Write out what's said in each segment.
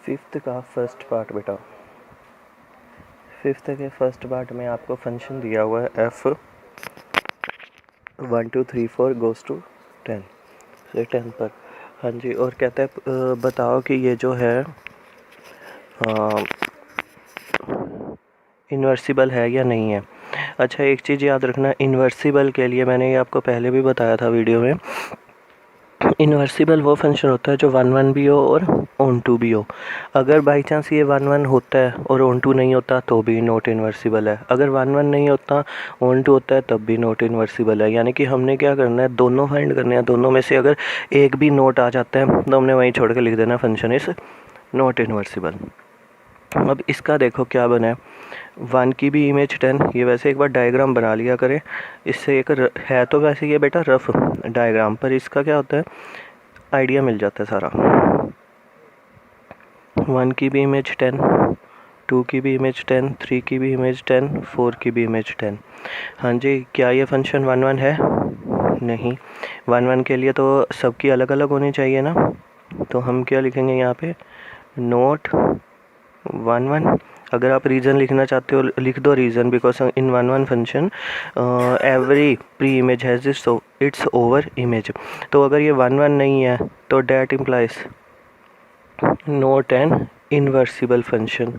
Fifth का first part बेटा, fifth के फर्स्ट पार्ट में आपको फंक्शन दिया हुआ है f 1 2 3 4 गोज़ टू 10 से 10 पर। हाँ जी, और कहता है बताओ कि ये जो है इन्वर्सिबल है या नहीं है। अच्छा, एक चीज़ याद रखना, इन्वर्सिबल के लिए मैंने ये आपको पहले भी बताया था वीडियो में, इन्वर्सिबल वो फंक्शन होता है जो 1 1 भी हो और ऑन टू भी हो। अगर बाई चांस ये 1 1 होता है और ऑन टू नहीं होता तो भी नॉट इन्वर्सिबल है। अगर 1 1 नहीं होता, ऑन टू होता है, तब भी नॉट इन्वर्सिबल है। यानी कि हमने क्या करना है, दोनों फाइंड करने हैं। दोनों में से अगर एक भी नोट आ जाता है तो हमने वहीं छोड़ के लिख देना फंक्शन इज़ नॉट इन्वर्सिबल। अब इसका देखो क्या बना है, 1 की भी इमेज 10। ये वैसे एक बार डायग्राम बना लिया करें, इससे एक है तो वैसे ये बेटा रफ डायग्राम, पर इसका क्या होता है, आइडिया मिल जाता है सारा। 1 की भी इमेज 10, 2 की भी इमेज 10, 3 की भी इमेज 10, 4 की भी इमेज 10। हाँ जी, क्या ये फंक्शन 1 1 है? नहीं, 1 1 के लिए तो सबकी अलग अलग होनी चाहिए ना। तो हम क्या लिखेंगे यहाँ पे, नोट 1 1। अगर आप रीज़न लिखना चाहते हो लिख दो reason, because in 1 1 function every preimage has its over image. तो अगर ये 1 1 नहीं है तो that implies not an invertible function,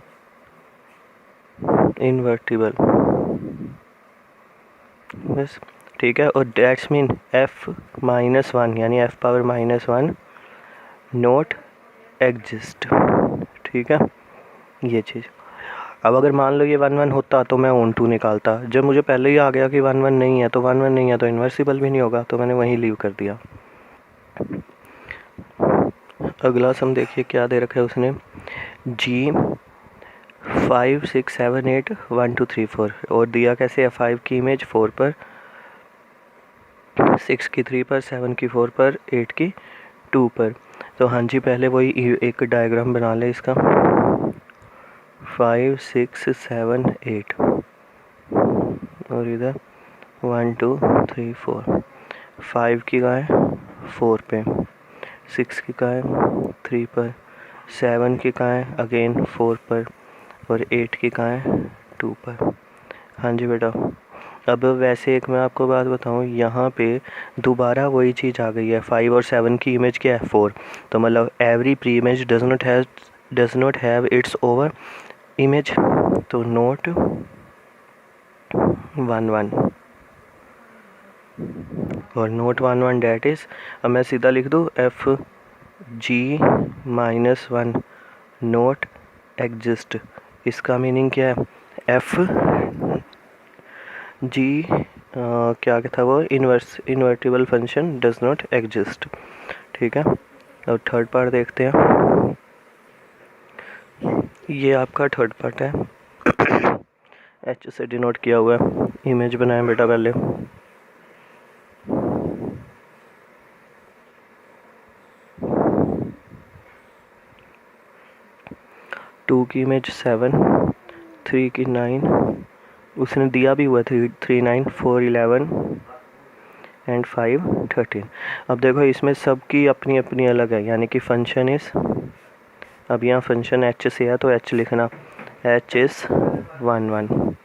invertible, बस ठीक है। और डैट्स मीन f-1 यानी f⁻⁻1 नॉट एग्जिस्ट, ठीक है ये चीज़। अब अगर मान लो ये 1 1 होता तो मैं ऑन टू निकालता, जब मुझे पहले ही आ गया कि 1 1 नहीं है तो 1 1 नहीं है तो इन्वर्सिबल भी नहीं होगा, तो मैंने वहीं लीव कर दिया। अगला सम देखिए क्या दे रखा है उसने, g 5 6 7 8 1 2 3 4, और दिया कैसे है, 5 की इमेज 4 पर, 6 की 3 पर, 7 की 4 पर, 8 की 2 पर। तो हाँ जी, पहले वही एक डायग्राम बना ले इसका, 5 6 7 8 और इधर 1 2 3 4। 5 की कहाँ है, 4 पे, 6 की कहाँ है, 3 पर, 7 की कहाँ है, अगेन 4 पर, और 8 की कहाँ है, 2 पर। हाँ जी बेटा। अब वैसे एक मैं आपको बात बताऊँ, यहाँ पे दोबारा वही चीज़ आ गई है, 5 और 7 की इमेज क्या है, 4। तो मतलब every pre image does not have it's over image, तो नोट 1 1 और नोट 1 1 डैट इज़, अब मैं सीधा लिख दूँ f(g-1) नोट एग्जिस्ट। इसका मीनिंग क्या है, f(g) क्या था वो, invertible function does not exist, ठीक है। अब थर्ड पार्ट देखते हैं, ये आपका थर्ड पार्ट है, एच से डिनोट किया हुआ है। इमेज बनाएं बेटा पहले, टू की इमेज 7, 3 की 9, उसने दिया भी हुआ 3 9, 4 11 एंड 5 13। अब देखो इसमें सबकी अपनी अपनी अलग है, यानी कि फंक्शन इज़, अब यहाँ फंक्शन एच से है तो एच लिखना, एच इज़ 1 1,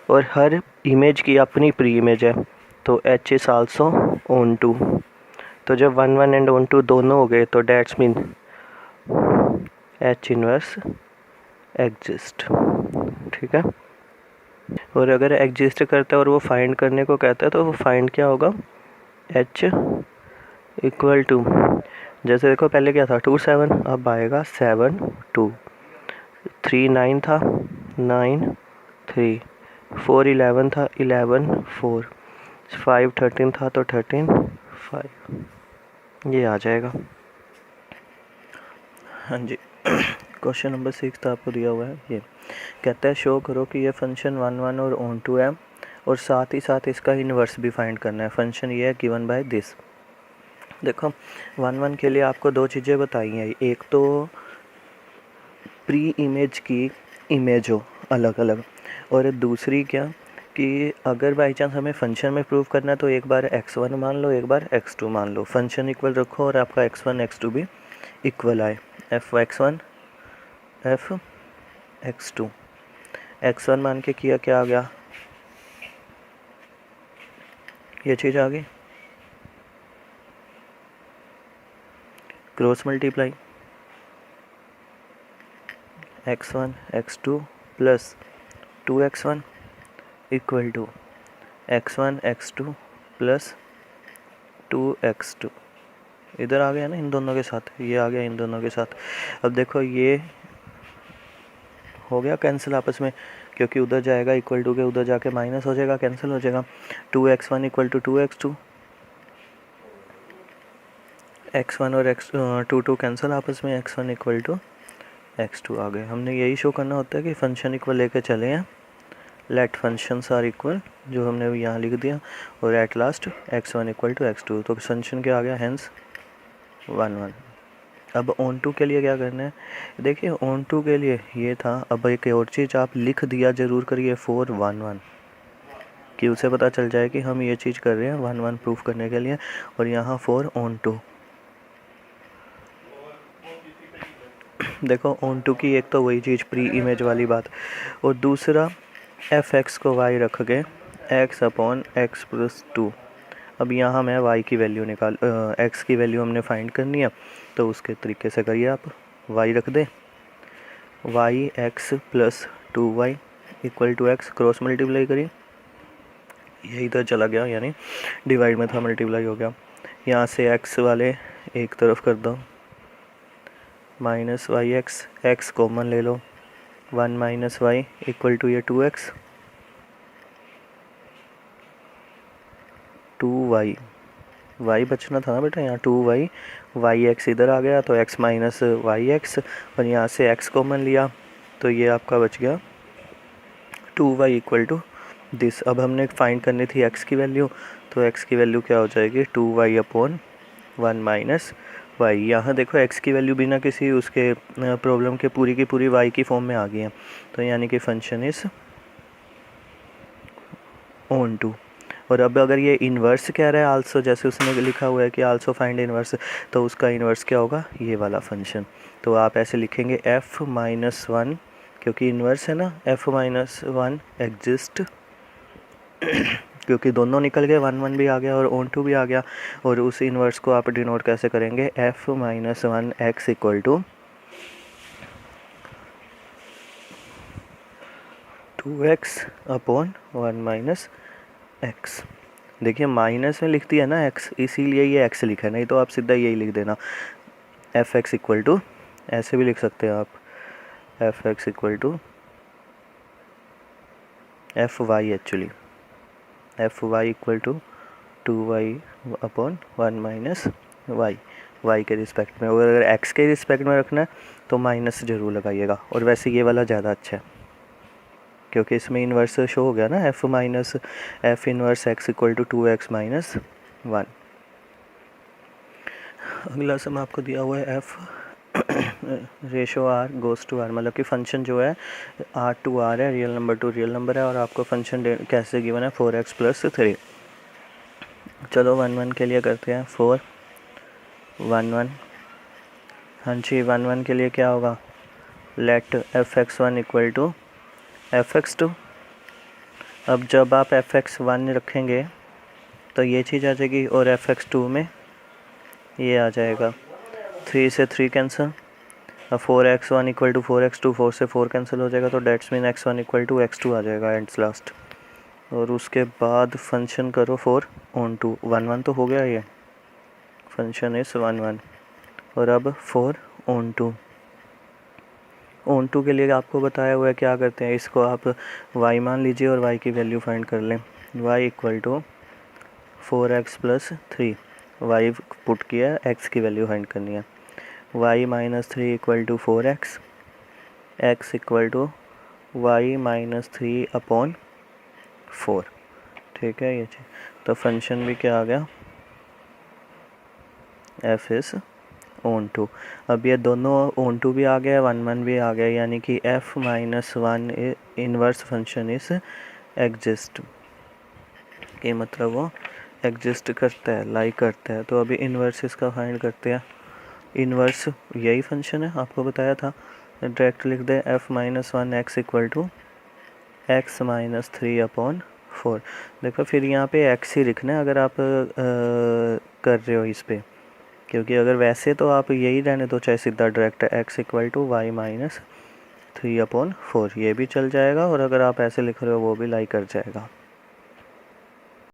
और हर इमेज की अपनी प्री इमेज है, तो H is also onto. तो जब 1 1 एंड ऑन टू दोनों हो गए तो that's mean H inverse exist, ठीक है। और अगर एग्जिस्ट करता है और वो फाइंड करने को कहता है तो वो फाइंड क्या होगा, एच इक्वल टू, जैसे देखो पहले क्या था 2 7, अब आएगा 7 2, 3 9 था 9 3, 4 11 था 11 4, 5 13 था तो 13 5, ये आ जाएगा। हाँ जी, क्वेश्चन नंबर 6 आपको दिया हुआ है, ये कहता है शो करो कि ये फंक्शन 1 1 और ऑन टू है, और साथ ही साथ इसका इन्वर्स भी फाइंड करना है। फंक्शन ये है गिवन बाय दिस। देखो 1 1 के लिए आपको दो चीज़ें बताई हैं, एक तो प्री इमेज की इमेज हो अलग अलग, और दूसरी क्या कि अगर बाई चांस हमें फंक्शन में प्रूव करना है तो एक बार x1 मान लो, एक बार x2 मान लो, फंक्शन इक्वल रखो और आपका x1 x2 भी इक्वल आए। F X one F X two. X one मान के किया, क्या आ गया, ये चीज़ आ गई, cross multiply X one X two plus 2x1 equal to x1 x2 plus 2x2। इधर आ गया ना इन दोनों के साथ, ये आ गया इन दोनों के साथ। अब देखो ये हो गया कैंसिल आपस में, क्योंकि उधर जाएगा इक्वल टू के उधर जाके माइनस हो जाएगा, कैंसिल हो जाएगा। 2x1 equal to 2x2, x1 और x2 कैंसिल आपस में, x1 इक्वल टू x2 आ गए। हमने यही शो करना होता है कि फंक्शन इक्वल लेके चले हैं, लेट फंक्शंस आर इक्वल, जो हमने यहाँ लिख दिया, और at last x1 equal to x2, तो फंक्शन क्या आ गया, हेंस 1 1। अब ऑन टू के लिए क्या करना है, देखिए ऑन टू के लिए ये था। अब एक और चीज़ आप लिख दिया ज़रूर करिए 4 1 1, कि उसे पता चल जाए कि हम ये चीज़ कर रहे हैं 1 1 प्रूफ करने के लिए। और यहाँ 4 ऑन टू, देखो ऑन टू की एक तो वही चीज़ प्री इमेज वाली बात, और दूसरा एफ एक्स को वाई रख के एक्स अपॉन एक्स प्लस 2। अब यहाँ मैं y की वैल्यू निकाल x की वैल्यू हमने फाइंड करनी है, तो उसके तरीके से करिए आप। y रख दें, y x plus 2y equal to x, cross multiply करिए, ये इधर चला गया, यानी डिवाइड में था मल्टीप्लाई हो गया। यहाँ से x वाले एक तरफ कर दो, minus Y X, X common ले लो, 1 माइनस वाई इक्वल टू ये 2x, 2y, y बचना था ना बेटा यहाँ 2y, वाई एक्स इधर आ गया तो x माइनस वाई एक्स, और यहाँ से x कॉमन लिया तो ये आपका बच गया 2y इक्वल टू दिस। अब हमने फाइंड करनी थी x की वैल्यू, तो x की वैल्यू क्या हो जाएगी, 2y अपॉन 1 माइनस y। यहाँ देखो x की वैल्यू बिना किसी उसके प्रॉब्लम के पूरी की पूरी y की फॉर्म में आ गई है, तो यानी कि फंक्शन इज ऑन टू। और अब अगर ये इन्वर्स कह रहा है आल्सो, जैसे उसने लिखा हुआ है कि आल्सो फाइंड इन्वर्स, तो उसका इन्वर्स क्या होगा, ये वाला फंक्शन। तो आप ऐसे लिखेंगे f माइनस 1, क्योंकि इन्वर्स है ना, f माइनस 1 एग्जिस्ट, क्योंकि दोनों निकल गए, 1 1 भी आ गया और ऑन टू भी आ गया। और उस इन्वर्स को आप डिनोट कैसे करेंगे, f minus 1 X equal to 2x upon 1 minus X. देखिए माइनस में लिख दिया ना x, इसीलिए ये x लिखा है, नहीं तो आप सीधा यही लिख देना एफ एक्स इक्वल टू, ऐसे भी लिख सकते हैं आप, F X equal to F Y, actually F Y equal to 2y upon 1 minus Y, Y के रिस्पेक्ट में। और अगर x के रिस्पेक्ट में रखना है तो माइनस ज़रूर लगाइएगा। और वैसे ये वाला ज़्यादा अच्छा है, क्योंकि इसमें इन्वर्स शो हो गया ना, F minus F inverse X equal to 2x minus 1। अगला सम आपको दिया हुआ है F ratio R goes to R, मतलब कि फंक्शन जो है आर टू आर है, real number to real number है, और आपको फंक्शन कैसे गिवन है 4x प्लस 3। चलो 1 1 के लिए करते हैं 4 1 1। हाँ जी, 1 1 के लिए क्या होगा, let F X 1 equal to F X 2। अब जब आप एफ एक्स 1 रखेंगे तो ये चीज़ आ जाएगी, और एफ एक्स 2 में ये आ जाएगा, 3 से 3 cancel, 4x1 equal to 4x2, 4 से 4 कैंसिल हो जाएगा, तो that's mean x1 equal to x2 आ जाएगा एंड्स लास्ट। और उसके बाद फंक्शन करो 4 ऑन टू, 1 1 तो हो गया, ये फंक्शन इस 1 1। और अब 4 ऑन टू के लिए आपको बताया हुआ है क्या करते हैं, इसको आप y मान लीजिए और y की वैल्यू फाइंड कर लें, y equal to 4x plus 3, y put किया, x की वैल्यू फाइंड करनी है, y minus 3 equal to 4x, x equal to y minus 3 upon 4। ठीक है ये चीज़, तो फंक्शन भी क्या आ गया, f इज़ ऑन टू। अब ये दोनों ऑन टू भी आ गया, 1 1 भी आ गया, यानी कि f माइनस 1 इन्वर्स फंक्शन इस एग्जिस्ट, ये मतलब वो एग्जिस्ट करता है, लाइक करता है। तो अभी इन्वर्स इसका फाइंड करते हैं, इन्वर्स यही फंक्शन है, आपको बताया था। डायरेक्ट लिख दें f-1 equal to x minus 3/4। देखो फिर यहाँ पे x ही लिखना है अगर आप कर रहे हो इस पे, क्योंकि अगर वैसे तो आप यही रहने दो चाहे सीधा direct x equal to y minus 3/4, ये भी चल जाएगा, और अगर आप ऐसे लिख रहे हो वो भी लाइक कर जाएगा।